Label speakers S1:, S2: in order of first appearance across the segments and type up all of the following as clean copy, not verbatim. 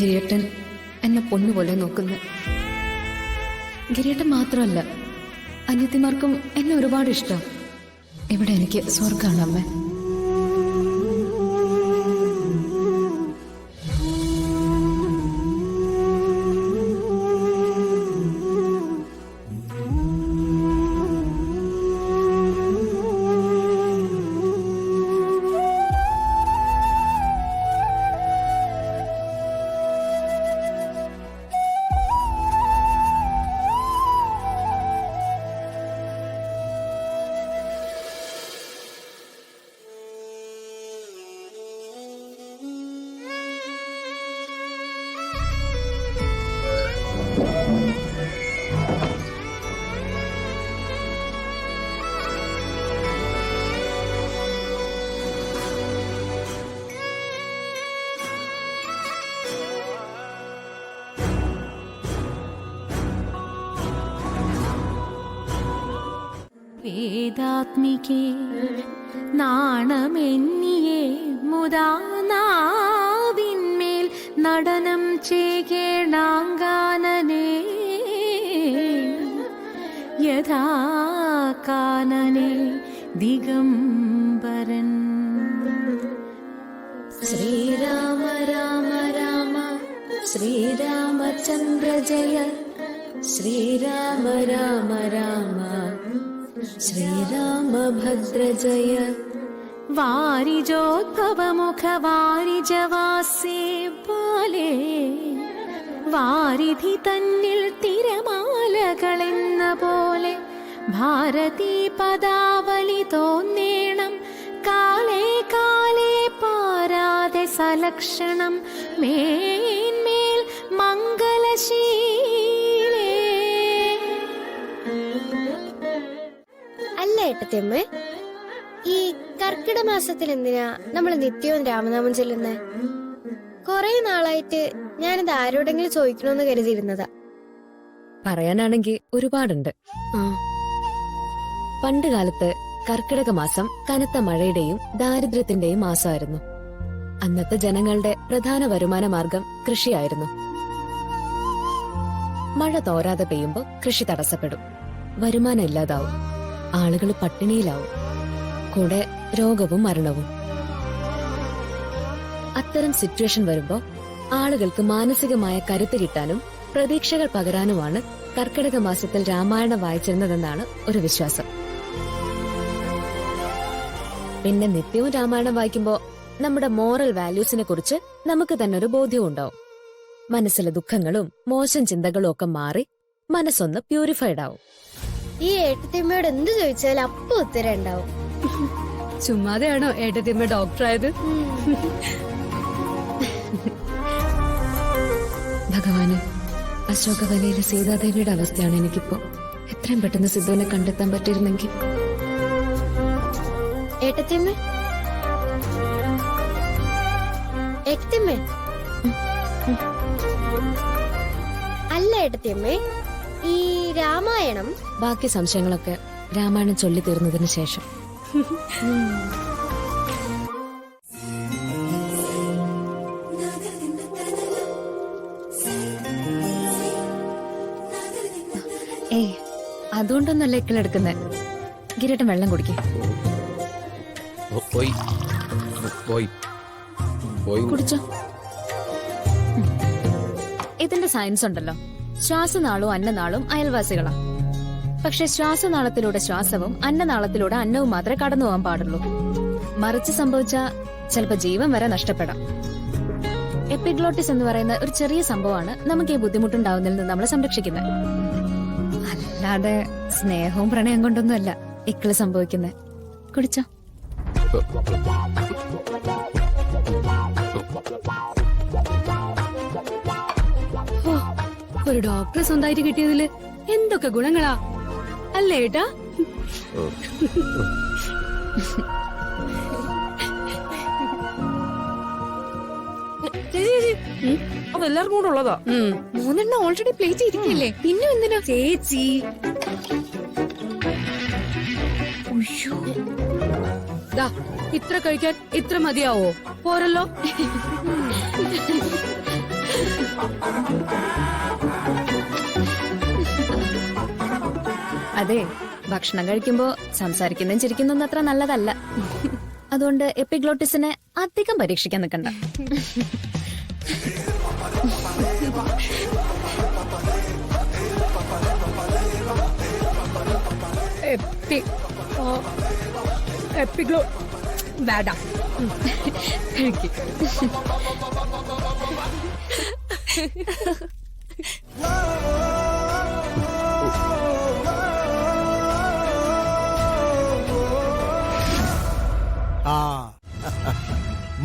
S1: ഗിരിയേട്ടൻ എന്നെ പൊന്നുപോലെ നോക്കുന്നു. ഗിരിയേട്ടൻ മാത്രമല്ല, അനിയത്തിമാർക്കും എന്നെ ഒരുപാട് ഇഷ്ടം. ഇവിടെ എനിക്ക് സ്വർഗ്ഗമാണ് അമ്മ.
S2: വേദാത്മികേ നാണമെന്നിയേ മുദാ നാവിന്മേൽ നടനം ചെയ്യേണാങ്കാനനേ യഥാ കാനനേ ദിഗംബരൻ.
S3: ശ്രീരാമ രാമ രാമ ശ്രീരാമചന്ദ്ര ജയ ശ്രീരാമ രാമ രാമ ശ്രീരാമഭദ്ര ജയ.
S2: വാരിജോദ്ഭവമുഖ വാരിജവാസേ ബാലേ വാരിധി തന്നിൽ തിരമാലകളെന്ന പോലെ ഭാരതീ പദാവലി തോന്നേണം കാലേ കാലേ പാരാതെ സലക്ഷണം മേന്മേൽ മംഗളശീലേ.
S3: അല്ല ഏട്ടത്തിയമ്മ, ഈ കർക്കിടക മാസത്തിൽ എന്തിനാ നമ്മൾ നിത്യവും രാമനാമം ചൊല്ലുന്നേ? കൊറേ നാളായിട്ട് ഞാനിത് ആരോടെങ്കിലും ചോദിക്കണമെന്ന് കരുതിയിരുന്നതാ.
S4: പറയാനാണെങ്കിൽ ഒരുപാടുണ്ട്. പണ്ട് കാലത്ത് കർക്കിടക മാസം കനത്ത മഴയുടെയും ദാരിദ്ര്യത്തിന്റെയും മാസമായിരുന്നു. അന്നത്തെ ജനങ്ങളുടെ പ്രധാന വരുമാന മാർഗം കൃഷിയായിരുന്നു. മഴ തോരാതെ പെയ്യുമ്പോ കൃഷി തടസ്സപ്പെടും, വരുമാനം ഇല്ലാതാവും, ആളുകൾ പട്ടിണിയിലാവും, കൂടെ രോഗവും മരണവും. അത്തരം സിറ്റുവേഷൻ വരുമ്പോ ആളുകൾക്ക് മാനസികമായ കരുത്ത് കിട്ടാനും പ്രതീക്ഷകൾ പകരാനുമാണ് കർക്കിടക മാസത്തിൽ രാമായണം വായിച്ചിരുന്നതെന്നാണ് ഒരു വിശ്വാസം. പിന്നെ നിത്യവും രാമായണം വായിക്കുമ്പോ നമ്മുടെ മോറൽ വാല്യൂസിനെ കുറിച്ച് നമുക്ക് തന്നെ ഒരു ബോധ്യം ഉണ്ടാവും. മനസ്സിലെ ദുഃഖങ്ങളും മോശം ചിന്തകളും ഒക്കെ മാറി മനസ്സൊന്ന് പ്യൂരിഫൈഡ് ആവും.
S3: ഈ ഏട്ടത്തിയമ്മയോട് എന്ത് ചോദിച്ചാലും അപ്പൊ ഉത്തരം ഉണ്ടാവും.
S4: ചുമ്മാതെയാണോ ഏട്ടത്തിയമ്മ ഡോക്ടറായത്? ഭഗവാന്, അശോകവനയിലെ സീതാദേവിയുടെ അവസ്ഥയാണ് എനിക്കിപ്പോ. എത്രയും പെട്ടെന്ന് സിദ്ധുവിനെ കണ്ടെത്താൻ പറ്റിയിരുന്നെങ്കിൽ.
S3: ഏട്ടത്തിയമ്മ, ഏട്ടത്തിയമ്മ, അല്ല ഏട്ടത്തിയമ്മേ, ഈ രാമായണം
S4: ബാക്കി സംശയങ്ങളൊക്കെ രാമായണം ചൊല്ലി തീർന്നതിന് ശേഷം.
S1: ഏയ്, അതുകൊണ്ടൊന്നല്ല ഇക്കളെടുക്കുന്നേ. ഗിരിയേട്ടൻ വെള്ളം കുടിക്കേ. കുടിച്ചോ. ഇതിന്റെ സയൻസ് ഉണ്ടല്ലോ. ശ്വാസനാളവും അന്നനാളും അയൽവാസികളാ. പക്ഷെ ശ്വാസനാളത്തിലൂടെ ശ്വാസവും അന്നനാളത്തിലൂടെ അന്നവും മാത്രമേ കടന്നു പോകാൻ പാടുള്ളൂ. മറിച്ച് സംഭവിച്ച ചിലപ്പോ ജീവൻ വരെ നഷ്ടപ്പെടാം. എപ്പിഗ്ലോട്ടിസ് എന്ന് പറയുന്ന ഒരു ചെറിയ സംഭവമാണ് നമുക്ക് ഈ ബുദ്ധിമുട്ടുണ്ടാവുന്നതിൽ നിന്ന് നമ്മളെ സംരക്ഷിക്കുന്നത്. അല്ലാതെ സ്നേഹവും പ്രണയം കൊണ്ടൊന്നുമല്ല ഇക്കള് സംഭവിക്കുന്നത്. കുടിച്ചോ.
S4: ഒരു ഡോക്ടറെ സ്വന്തമായിട്ട് കിട്ടിയതില് എന്തൊക്കെ ഗുണങ്ങളാ അല്ലേ ഏട്ടാ?
S1: അതെല്ലാവർക്കും കൂടെ ഉള്ളതാ. 3 ഓൾറെഡി പ്ലേറ്റ് ചെയ്തിട്ടില്ലേ, പിന്നെ എന്തിനാ ചേച്ചി?
S4: ഇത്ര കഴിക്കാൻ ഇത്ര മതിയാവോ? പോരല്ലോ.
S1: അതെ, ഭക്ഷണം കഴിക്കുമ്പോ സംസാരിക്കുന്നതും ചിരിക്കുന്നൊന്നും അത്ര നല്ലതല്ല. അതുകൊണ്ട് എപ്പിഗ്ലോട്ടിസിനെ അധികം പരീക്ഷിക്കാൻ നിൽക്കണ്ട.
S2: എപ്പിഗ്ലോ വേണ്ട.
S5: ആ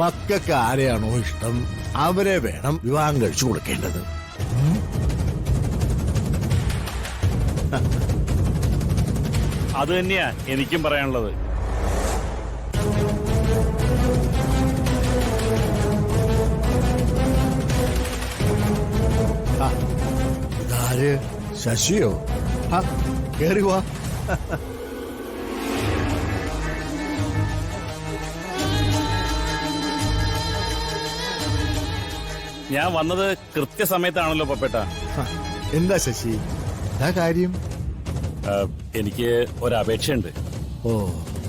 S5: മക്കൾക്ക് ആരെയാണോ ഇഷ്ടം അവരെ വേണം വിവാഹം കഴിച്ചു കൊടുക്കേണ്ടത്.
S6: അത് തന്നെയാ എനിക്കും പറയാനുള്ളത്.
S5: ഇതാര്? ശശിയോ? കേറി വാ.
S6: ഞാൻ വന്നത് കൃത്യസമയത്താണല്ലോ പപ്പേട്ട.
S5: എന്താ ശശി, എന്താ കാര്യം?
S6: എനിക്ക് ഒരപേക്ഷയുണ്ട്.
S5: ഓ,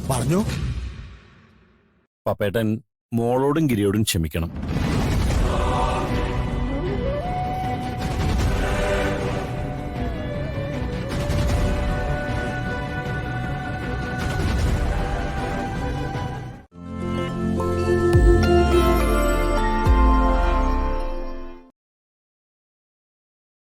S5: പറഞ്ഞു.
S6: പപ്പേട്ടൻ മോളോടും ഗിരിയോടും ക്ഷമിക്കണം.